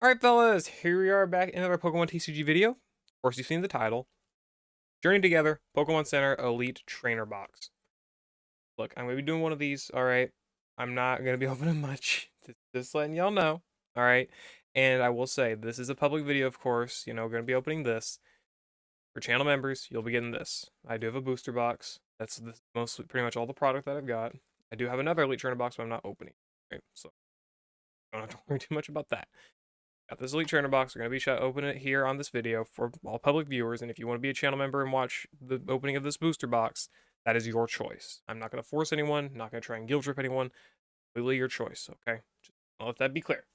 Alright, fellas, here we are back in another Pokemon TCG video. Of course, you've seen the title. Journey Together, Pokemon Center Elite Trainer Box. Look, I'm going to be doing one of these, alright? I'm not going to be opening much, just letting y'all know, alright? And I will say, this is a public video, of course, going to be opening this. For channel members, you'll be getting this. I do have a booster box. That's mostly pretty much all the product that I've got. I do have another Elite Trainer box, but I'm not opening. Right? So, don't have to worry too much about that. Got this Elite Trainer box. We're going to be open it here on this video for all public viewers. And if you want to be a channel member and watch the opening of this booster box, that is your choice. I'm not going to force anyone, not going to try and guilt trip anyone. Completely your choice, okay? Just I'll let that be clear.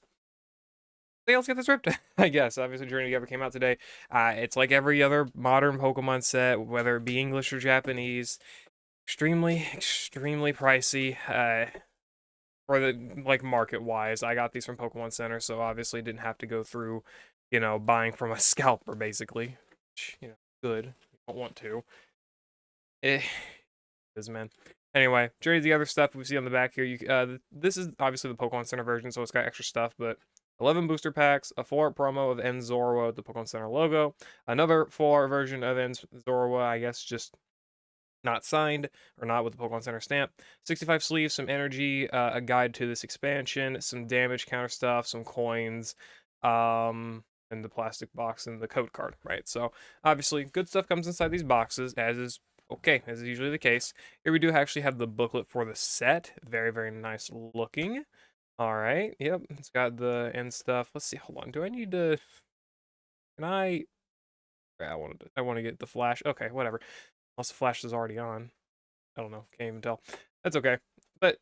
They else get this ripped, I guess. Obviously, Journey Together came out today. It's like every other modern Pokemon set, whether it be English or Japanese. Extremely, extremely pricey. For the like market wise, I got these from Pokemon Center, so obviously didn't have to go through, buying from a scalper basically. Which, good. You don't want to. It is, man. Anyway, Journey to the other stuff we see on the back here. This is obviously the Pokemon Center version, so it's got extra stuff, but 11 booster packs, a full art promo of Enzorwa with the Pokemon Center logo, another full art version of Enzorwa, I guess just not signed or not with the Pokemon Center stamp. 65 sleeves, some energy, a guide to this expansion, some damage counter stuff, some coins, and the plastic box and the code card, right? So obviously good stuff comes inside these boxes, as is usually the case. Here we do actually have the booklet for the set. Very, very nice looking. All right, yep, it's got the end stuff. Let's see, hold on. Do I need to, can I I want to get the flash. Okay, whatever. Also, flash is already on. I don't know. Can't even tell. That's okay. But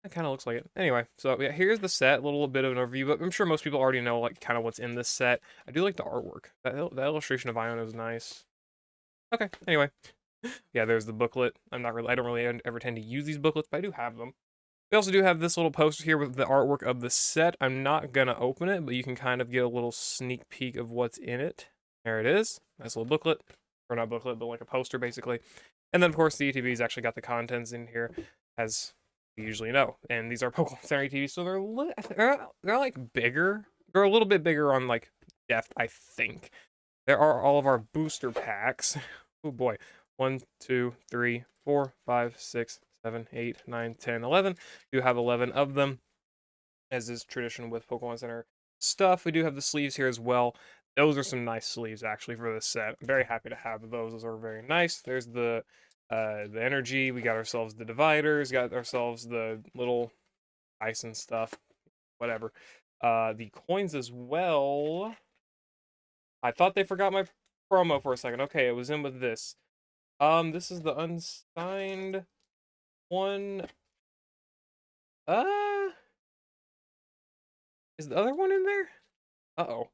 it kind of looks like it. Anyway, so yeah, here's the set. A little bit of an overview, but I'm sure most people already know like kind of what's in this set. I do like the artwork. That illustration of Ion is nice. Okay. Anyway, yeah, there's the booklet. I don't really ever tend to use these booklets, but I do have them. We also do have this little poster here with the artwork of the set. I'm not gonna open it, but you can kind of get a little sneak peek of what's in it. There it is. Nice little booklet. Or not booklet, but like a poster basically. And then of course the ETB's actually got the contents in here, as we usually know. And these are Pokemon Center ETBs, so they're like bigger. They're a little bit bigger on like depth, I think. There are all of our booster packs. Oh boy. 1, 2, 3, 4, 5, 6, 7, 8, 9, 10, 11. You have 11 of them, as is tradition with Pokemon Center stuff. We do have the sleeves here as well. Those are some nice sleeves actually for this set. I'm very happy to have those. Those are very nice. There's the energy. We got ourselves the dividers. Got ourselves the little ice and stuff. Whatever. The coins as well. I thought they forgot my promo for a second. Okay, it was in with this. This is the unsigned one. Uh, is the other one in there? Uh-oh.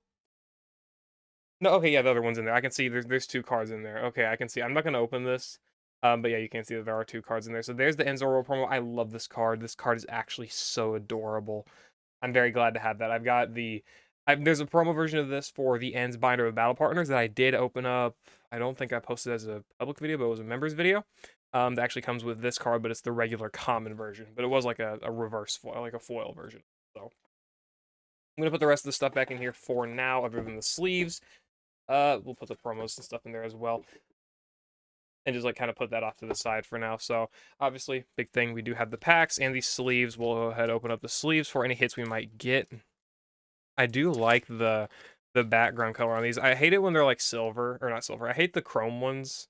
No, okay, yeah, the other one's in there. I can see there's two cards in there. Okay, I can see. I'm not gonna open this. But yeah, you can see that there are two cards in there. So there's the Enzoro promo. I love this card. This card is actually so adorable. I'm very glad to have that. I've got there's a promo version of this for the Ends binder of battle partners that I did open up. I don't think I posted as a public video, but it was a members video. That actually comes with this card, but it's the regular common version. But it was like a reverse foil, like a foil version. So I'm gonna put the rest of the stuff back in here for now, other than the sleeves. We'll put the promos and stuff in there as well. And just like kind of put that off to the side for now. So obviously, big thing, we do have the packs and these sleeves. We'll go ahead and open up the sleeves for any hits we might get. I do like the background color on these. I hate it when they're like silver, or not silver. I hate the chrome ones.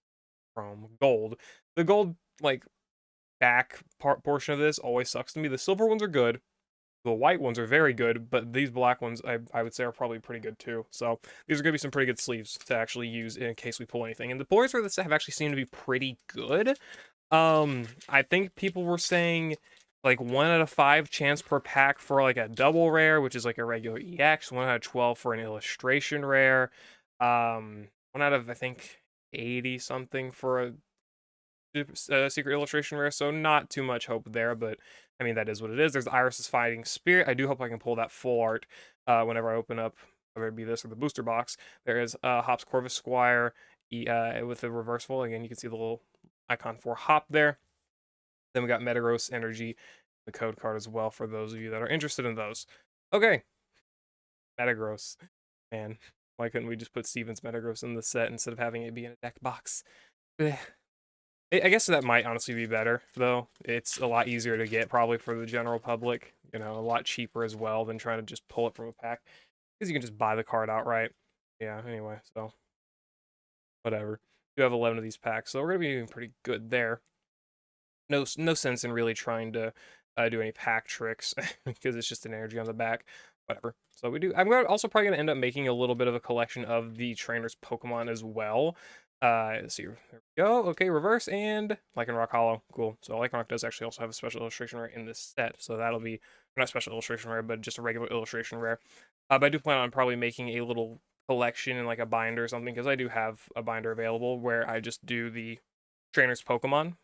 Gold. The gold like back portion of this always sucks to me. The silver ones are good. The white ones are very good, but these black ones I would say are probably pretty good too. So these are going to be some pretty good sleeves to actually use in case we pull anything. And the players for this have actually seemed to be pretty good. I think people were saying like 1 out of 5 chance per pack for like a double rare, which is like a regular EX, 1 out of 12 for an illustration rare, 1 out of I think 80 something for a secret illustration rare, so not too much hope there, but I mean, that is what it is. There's Iris's Fighting Spirit. I do hope I can pull that full art whenever I open up, whether it be this or the booster box. There is Hop's Corvus Squire with the reversible. Again, you can see the little icon for Hop there. Then we got Metagross Energy, the code card as well, for those of you that are interested in those. Okay. Metagross. Man, why couldn't we just put Steven's Metagross in the set instead of having it be in a deck box? Blech. I guess that might honestly be better, though. It's a lot easier to get probably for the general public. You know, a lot cheaper as well than trying to just pull it from a pack. Because you can just buy the card outright. Yeah, anyway, so whatever. We have 11 of these packs, so we're going to be doing pretty good there. No sense in really trying to do any pack tricks because it's just an energy on the back. Whatever. So we do. I'm also probably going to end up making a little bit of a collection of the trainers Pokemon as well. Let's see. There we go. Okay, reverse and Lycan Rock Hollow. Cool. So Lycan Rock does actually also have a special illustration rare in this set, so that'll be not special illustration rare, but just a regular illustration rare. But I do plan on probably making a little collection in like a binder or something, because I do have a binder available where I just do the trainers Pokemon,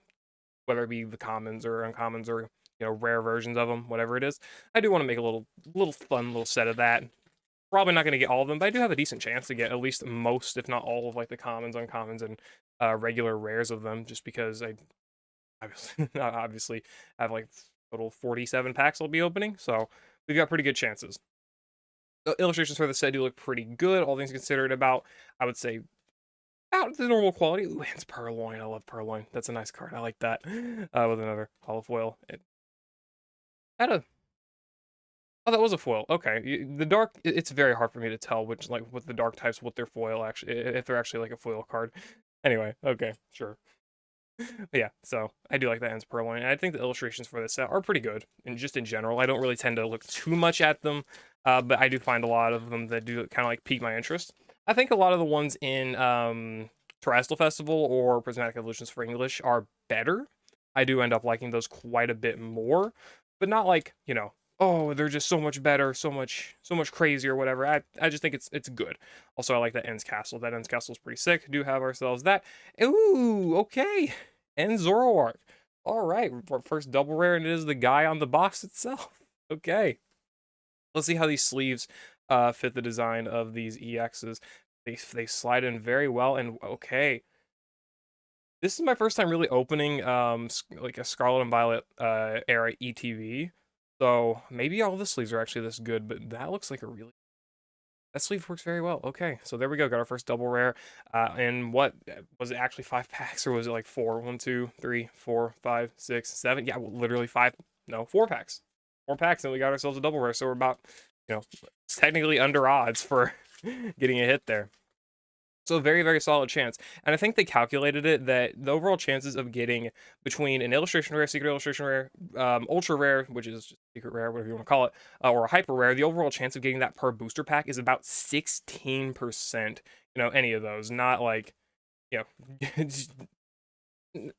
whether it be the commons or uncommons or, you know, rare versions of them, whatever it is. I do want to make a little fun little set of that. Probably not going to get all of them, but I do have a decent chance to get at least most, if not all, of like the commons, uncommons, and regular rares of them, just because I obviously have like total 47 packs I'll be opening, so we've got pretty good chances. The illustrations for the set do look pretty good, all things considered. About, I would say, about the normal quality. Ooh, it's Purloin. I love Purloin. That's a nice card. I like that. With another hollow foil. It had a... Oh, that was a foil. Okay. The dark, it's very hard for me to tell which, like, with the dark types, what their foil actually, if they're actually like a foil card. Anyway, okay, sure. But yeah, so I do like that Ends Purloin. And I think the illustrations for this set are pretty good, and just in general. I don't really tend to look too much at them, but I do find a lot of them that do kind of like pique my interest. I think a lot of the ones in Terrestrial Festival or Prismatic Evolutions for English are better. I do end up liking those quite a bit more, but not like, you know, oh, they're just so much better, so much crazy or whatever. I just think it's good. Also, I like that Ends Castle. That Ends Castle is pretty sick. Do have ourselves that. Ooh, okay. End Zoroark. All right, first double rare, and it is the guy on the box itself. Okay. Let's see how these sleeves fit the design of these EXs. They slide in very well, and okay. This is my first time really opening like a Scarlet and Violet era ETB. So maybe all the sleeves are actually this good, but that looks like a really... That sleeve works very well. Okay, so there we go. Got our first double rare. And what was it, actually 5 packs, or was it like 4? 1, 2, 3, 4, 5, 6, 7. Yeah, well, literally 5. No, 4 packs. 4 packs, and we got ourselves a double rare. So we're about, you know, technically under odds for getting a hit there. So very, very solid chance. And I think they calculated it that the overall chances of getting between an illustration rare, secret illustration rare, ultra rare, which is just secret rare, whatever you want to call it, or a hyper rare, the overall chance of getting that per booster pack is about 16%. You know, any of those. Not like, you know,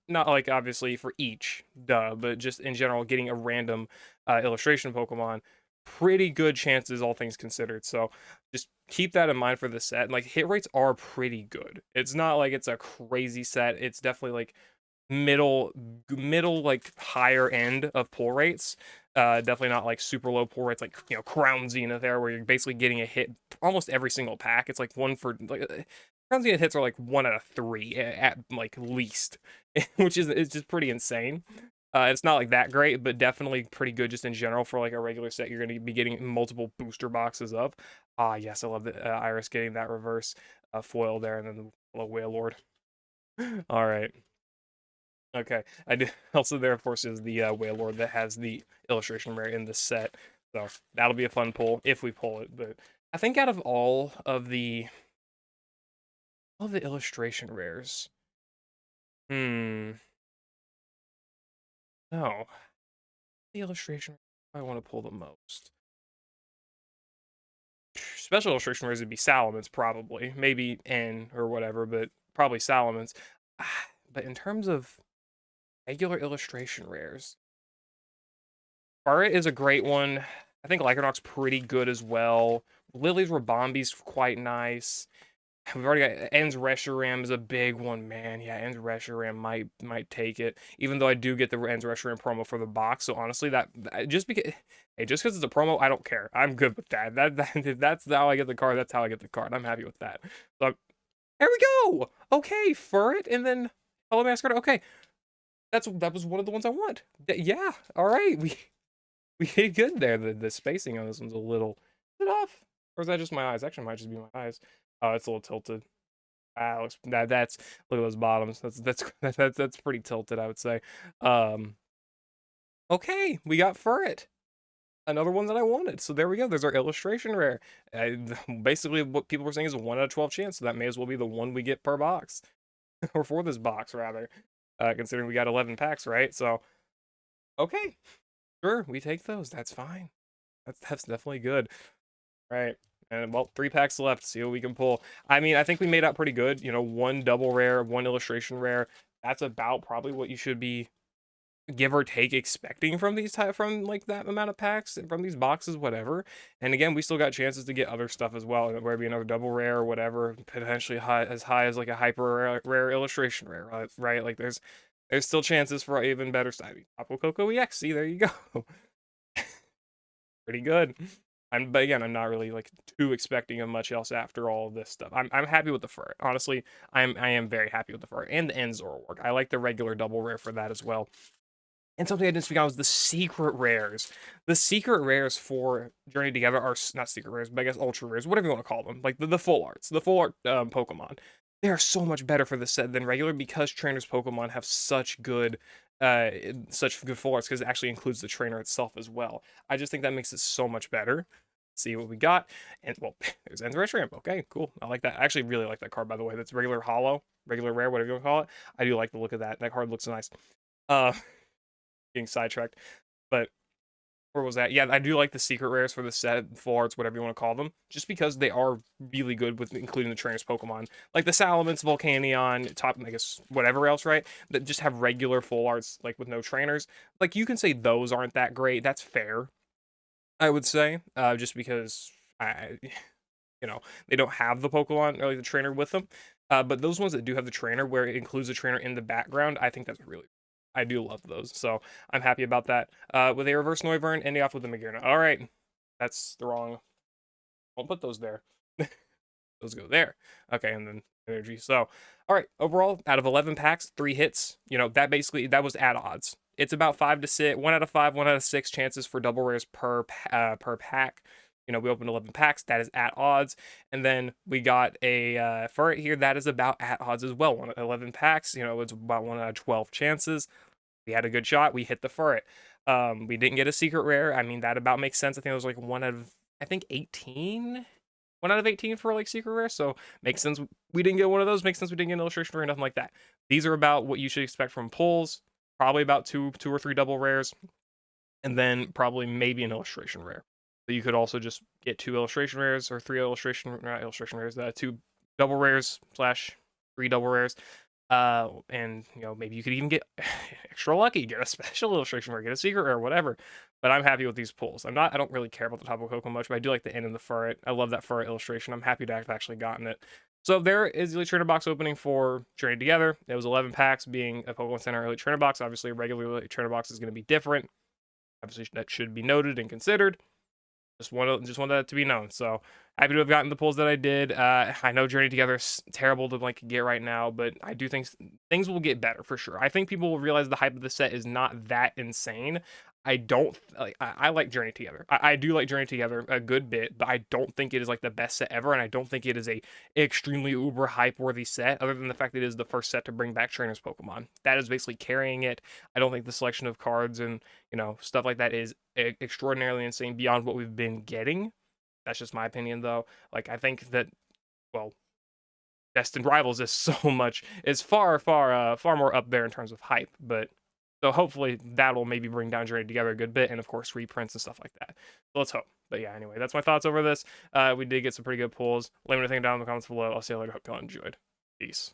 not like obviously for each, duh, but just in general, getting a random illustration Pokemon. Pretty good chances, all things considered. So just keep that in mind for the set. And like, hit rates are pretty good. It's not like it's a crazy set. It's definitely like middle like higher end of pull rates. Definitely not like super low pull rates, like, you know, Crown Zenith there, where you're basically getting a hit almost every single pack. It's like one for like Crown Zenith hits are like 1 out of 3 at like least, which is, it's just pretty insane. It's not like that great, but definitely pretty good just in general for like a regular set you're going to be getting multiple booster boxes of. Ah, yes, I love the Iris getting that reverse foil there, and then the Whale Lord. All right. Okay. I do also, there of course is the Whale Lord that has the illustration rare in this set. So that'll be a fun pull if we pull it. But I think out of all the illustration rares. No. The illustration I want to pull the most. Special illustration rares would be Salamence, probably. Maybe N or whatever, but probably Salamence. But in terms of regular illustration rares, Barret is a great one. I think Lycanroc's pretty good as well. Lily's Rabombi's quite nice. We've already got Ends Reshiram is a big one, man. Yeah, Ends Reshiram might take it. Even though I do get the Ends Reshiram promo for the box, so honestly, that just because it's a promo, I don't care. I'm good with that. If that's how I get the card, that's how I get the card. I'm happy with that. So there we go. Okay, Furret, and then Hello Mascot. Okay, that was one of the ones I want. Yeah. All right, we did good there. The spacing on this one's a little bit off. Or is that just my eyes? Actually, it might just be my eyes. Oh, it's a little tilted. Ah, that's look at those bottoms. That's pretty tilted, I would say. Okay, we got Furret. Another one that I wanted. So there we go. There's our illustration rare. Basically, what people were saying is a 1 out of 12 chance. So that may as well be the one we get per box, or for this box rather. Considering we got 11 packs, right? So okay, sure, we take those. That's fine. That's definitely good. Right. And well, 3 packs left. See what we can pull. I mean, I think we made out pretty good. You know, 1 double rare, 1 illustration rare. That's about probably what you should be, give or take, expecting from from like that amount of packs and from these boxes, whatever. And again, we still got chances to get other stuff as well. Whether it be another double rare or whatever, potentially as high as like a hyper rare illustration rare, right? Like there's still chances for even better stuff. Tapu Koko EX. See, there you go. Pretty good. But again, I'm not really like too expecting of much else after all of this stuff. I'm happy with the fur. Honestly, I am very happy with the fur and the Endzor work. I like the regular double rare for that as well. And something I didn't speak on was the secret rares. The secret rares for Journey Together are not secret rares, but I guess ultra rares, whatever you want to call them. Like the full arts, the full art Pokemon. They are so much better for this set than regular because trainers Pokemon have such good full arts, because it actually includes the trainer itself as well. I just think that makes it so much better. See what we got. And well, there's Endscreen. Okay, cool. I like that. I actually really like that card, by the way. That's regular hollow, regular rare, whatever you want to call it. I do like the look of that. That card looks nice. Getting sidetracked. But where was that? Yeah, I do like the secret rares for the set, full arts, whatever you want to call them, just because they are really good with including the trainers Pokemon. Like the Salamence, Volcanion, top, I guess, whatever else, right? That just have regular full arts, like with no trainers. Like you can say those aren't that great. That's fair, I would say, just because they don't have the Pokemon or like the trainer with them. But those ones that do have the trainer, where it includes the trainer in the background, I think that's really, I do love those. So I'm happy about that. With a reverse Noivern, ending off with the Magearna. All right, that's the wrong. Won't put those there. Those go there. Okay, and then energy. So, all right, overall, out of 11 packs, 3 hits. That was at odds. It's about 5 to 6, 1 out of 5, 1 out of 6 chances for double rares per pack. We opened 11 packs. That is at odds. And then we got a Furret here. That is about at odds as well. 11 packs. It's about 1 out of 12 chances. We had a good shot. We hit the Furret. We didn't get a secret rare. I mean, that about makes sense. I think it was like 1 out of, 18. 1 out of 18 for like secret rare. So makes sense we didn't get one of those. Makes sense we didn't get an illustration rare, nothing like that. These are about what you should expect from pulls. Probably about two or three double rares. And then probably maybe an illustration rare. So you could also just get 2 illustration rares or 3 not illustration rares, 2 double rares / 3 double rares. And maybe you could even get extra lucky, get a special illustration rare, get a secret rare, whatever. But I'm happy with these pulls. I don't really care about the Tapu Koko much, but I do like the end of the Furret. I love that Furret illustration. I'm happy to have actually gotten it. So there is the Elite Trainer box opening for Journey Together. It was 11 packs, being a Pokemon Center Elite Trainer box. Obviously, a regular Elite Trainer box is going to be different. Obviously, that should be noted and considered. Just want that to be known. So happy to have gotten the pulls that I did. I know Journey Together is terrible to get right now, but I do think things will get better for sure. I think people will realize the hype of the set is not that insane. I like Journey Together. I do like Journey Together a good bit, but I don't think it is like the best set ever, and I don't think it is a extremely uber hype worthy set, other than the fact that it is the first set to bring back trainers Pokemon. That is basically carrying it. I don't think the selection of cards and stuff like that is extraordinarily insane beyond what we've been getting. That's just my opinion, though. Like, I think that, well, Destined Rivals is far more up there in terms of hype, but so hopefully that'll maybe bring down Journey Together a good bit, and of course reprints and stuff like that. So let's hope. But yeah, anyway, that's my thoughts over this. We did get some pretty good pulls. Let me know what you think down in the comments below. I'll see you later. Hope y'all enjoyed. Peace.